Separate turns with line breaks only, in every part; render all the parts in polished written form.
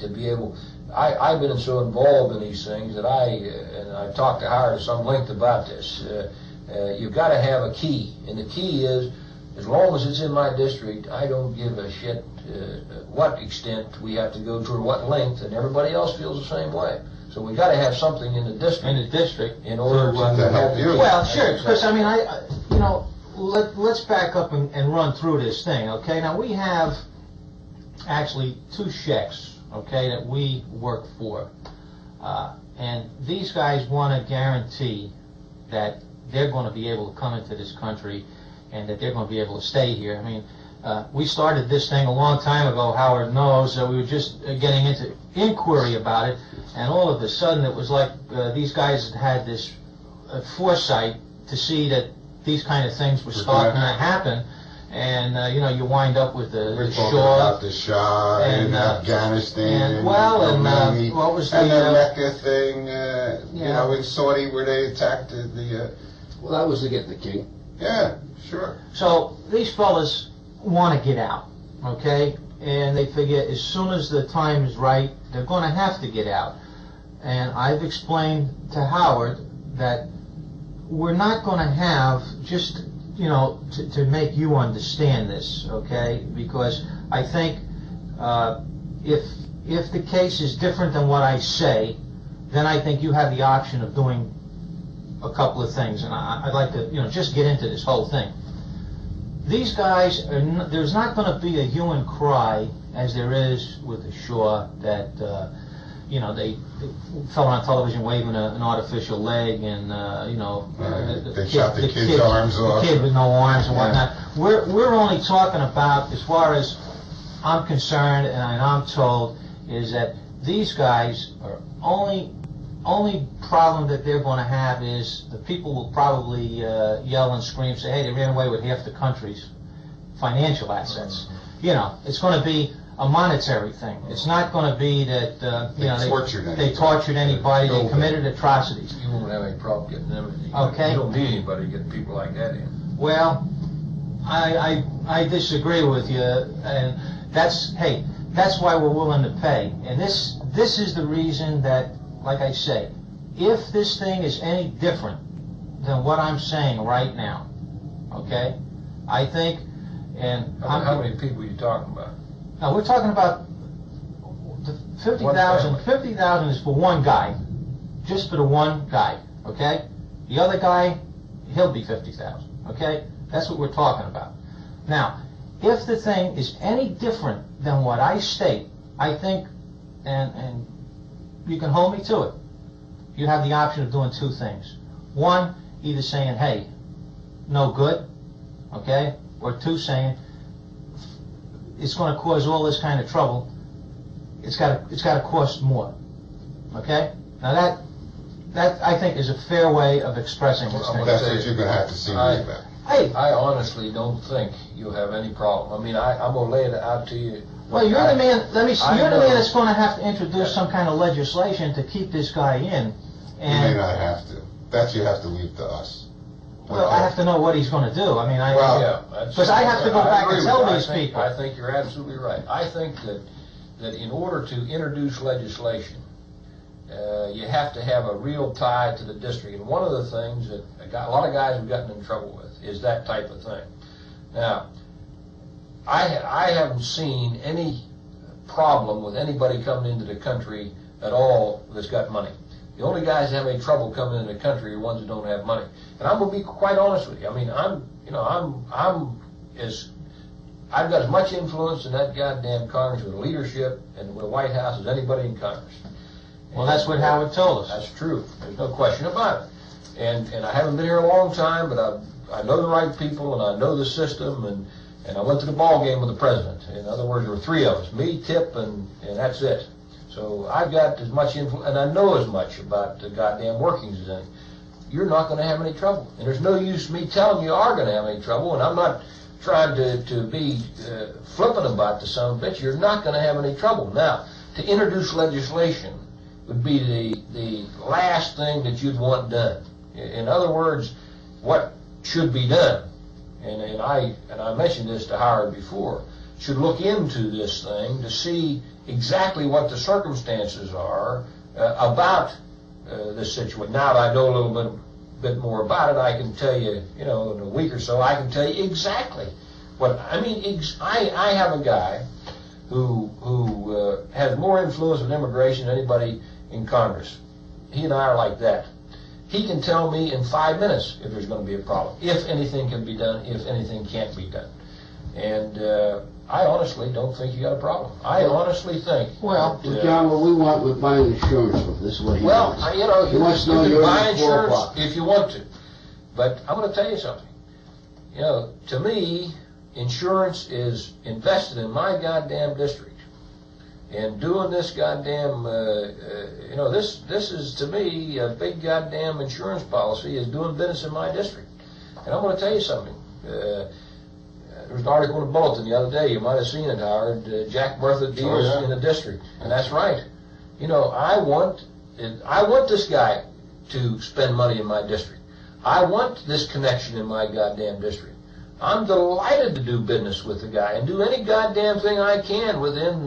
to be able. I've been so involved in these things that and I've talked to Howard at some length about this. You've got to have a key, and the key is, as long as it's in my district, I don't give a shit what extent we have to go to or what length, and everybody else feels the same way. So we've got to have something in the district. In order to help you.
Well, sure, because I mean, let's back up and run through this thing, okay? Now we have actually 2 sheikhs, okay, that we work for, and these guys want to guarantee that they're going to be able to come into this country and that they're going to be able to stay here. I mean, we started this thing a long time ago, Howard knows, we were just getting into inquiry about it, and all of a sudden it was like these guys had this foresight to see that these kind of things were starting to happen, and you wind up with the Shah.
About the Shah and Afghanistan.
And what was
the Mecca thing? In Saudi where they attacked
Well, that was to get the king.
Yeah, sure.
So these fellas want to get out, okay? And they figure as soon as the time is right, they're going to have to get out. And I've explained to Howard that we're not going to have just, to make you understand this, okay? Because I think if the case is different than what I say, then I think you have the option of doing a couple of things. And I'd like to, just get into this whole thing. These guys, there's not going to be a hue and cry as there is with the Shah that, they fell on television waving an artificial leg and,
they shot the kid's arms off.
The kid with no arms and whatnot. We're only talking about, as far as I'm concerned and I'm told, is that these guys are only problem that they're going to have is the people will probably yell and scream, say, hey, they ran away with half the country's financial assets. It's going to be a monetary thing. It's not going to be that they tortured anybody, they committed atrocities.
You won't have any problem getting them in.
Okay.
You don't need anybody to get people like that in.
Well, I disagree with you, and that's why we're willing to pay. And this is the reason that, like I say, if this thing is any different than what I'm saying right now, okay, I think, and
how many people are you talking about?
Now we're talking about the 50,000. 50,000 is for one guy, just for the one guy, okay. The other guy, he'll be 50,000, okay. That's what we're talking about. Now, if the thing is any different than what I state, I think, and you can hold me to it, you have the option of doing 2 things. One, either saying, hey, no good, okay? Or 2, saying, it's going to cause all this kind of trouble. It's got to cost more, okay? Now that I think is a fair way of expressing this thing.
That's what you're going to have to see me about.
I honestly don't think you'll have any problem. I mean, I'm going to lay it out to you.
Well, you're the man. You're the man that's going to have to introduce some kind of legislation to keep this guy in. And
you may not have to. That you have to leave to us.
Well, I have to know what he's going to do. I mean, because I have to go back and tell these people.
I think you're absolutely right. I think that in order to introduce legislation, you have to have a real tie to the district. And one of the things that a lot of guys have gotten in trouble with is that type of thing. Now, I haven't seen any problem with anybody coming into the country at all that's got money. The only guys that have any trouble coming into the country are ones that don't have money. And I'm going to be quite honest with you. I mean, I've got as much influence in that goddamn Congress with leadership and with the White House as anybody in Congress.
Well, that's what Howard told us.
That's true. There's no question about it. And I haven't been here a long time, but I know the right people and I know the system, and I went to the ball game with the president. In other words, there were 3 of us, me, Tip, and that's it. So I've got as much influence, and I know as much about the goddamn workings as any. You're not going to have any trouble. And there's no use me telling you are going to have any trouble, and I'm not trying to be flippant about the son of a bitch. You're not going to have any trouble. Now, to introduce legislation would be the last thing that you'd want done. In other words, what should be done, and I mentioned this to Howard before, should look into this thing to see exactly what the circumstances are about this situation. Now that I know a little bit more about it, I can tell you, in a week or so, I can tell you exactly what I mean. I have a guy who has more influence with immigration than anybody in Congress. He and I are like that. He can tell me in 5 minutes if there's going to be a problem, if anything can be done, if anything can't be done. And I honestly don't think you got a problem. I honestly think.
Well,
John, what we want with buying insurance with this is what he wants.
You
wants to know
can
you're
buy
in the 4
insurance
o'clock.
if you want to. But I'm going to tell you something. To me, insurance is invested in my goddamn district. And doing this goddamn, this is, to me, a big goddamn insurance policy is doing business in my district. And I'm going to tell you something. There was an article in the Bulletin the other day, you might have seen it, Howard. Jack Murtha deals in the district. And that's right. I want this guy to spend money in my district. I want this connection in my goddamn district. I'm delighted to do business with the guy and do any goddamn thing I can within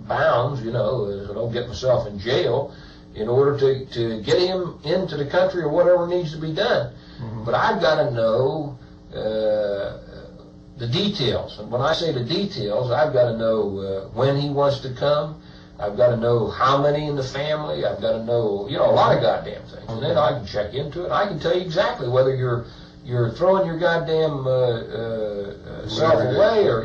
bounds, so I don't get myself in jail, in order to get him into the country or whatever needs to be done. Mm-hmm. But I've got to know the details. And when I say the details, I've got to know when he wants to come. I've got to know how many in the family. I've got to know, a lot of goddamn things. And then I can check into it. I can tell you exactly whether you're throwing your goddamn self away, or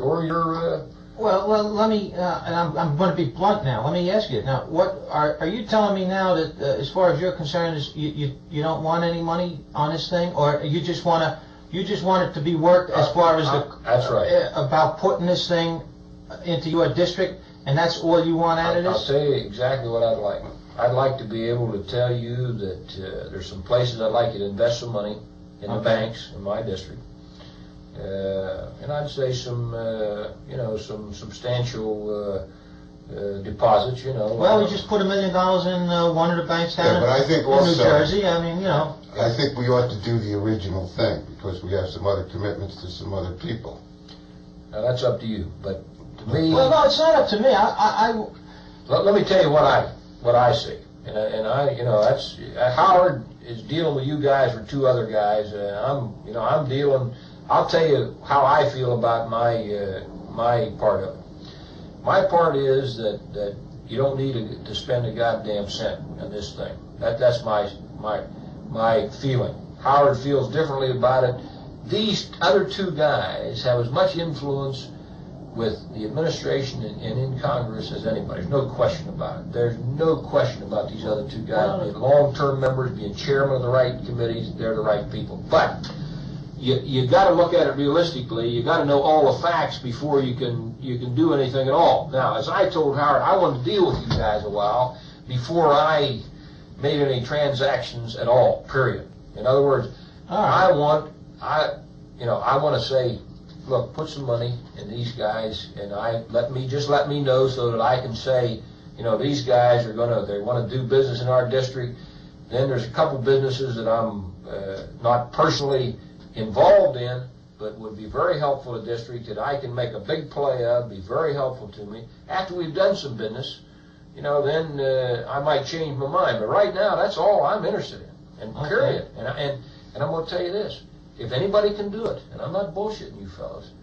or you're.
Well, let me, and I'm going to be blunt now. Let me ask you now. What are you telling me now that, as far as you're concerned, is you don't want any money on this thing, or you just want it to be worked as far as
that's right,
about putting this thing into your district, and that's all you want out of this?
I'll tell you exactly what I'd like. I'd like to be able to tell you that there's some places I'd like you to invest some money in the banks in my district. And I'd say some substantial deposits,
Well, we just put $1 million in one of the banks down
but I think
in
also,
New Jersey. I mean,
I think we ought to do the original thing, because we have some other commitments to some other people.
Now, that's up to you, but to me...
Well, no, it's not up to me.
Let me tell you what I see. And that's... Howard is dealing with you guys or 2 other guys. I'm dealing... I'll tell you how I feel about my part of it. My part is that you don't need to spend a goddamn cent on this thing. That's my feeling. Howard feels differently about it. These other 2 guys have as much influence with the administration and in Congress as anybody. There's no question about it. There's no question about these other 2 guys being long-term members, being chairman of the right committees. They're the right people. But you got to look at it realistically. You got to know all the facts before you can do anything at all. Now, as I told Howard, I wanted to deal with you guys a while before I made any transactions at all. Period. In other words, I want to say, look, put some money in these guys, and let me know so that I can say, these guys they want to do business in our district. Then there's a couple businesses that I'm not personally involved in, but would be very helpful to the district, that I can make a big play of, be very helpful to me. After we've done some business, then I might change my mind. But right now, that's all I'm interested in, and period. And I'm going to tell you this. If anybody can do it, and I'm not bullshitting you fellas,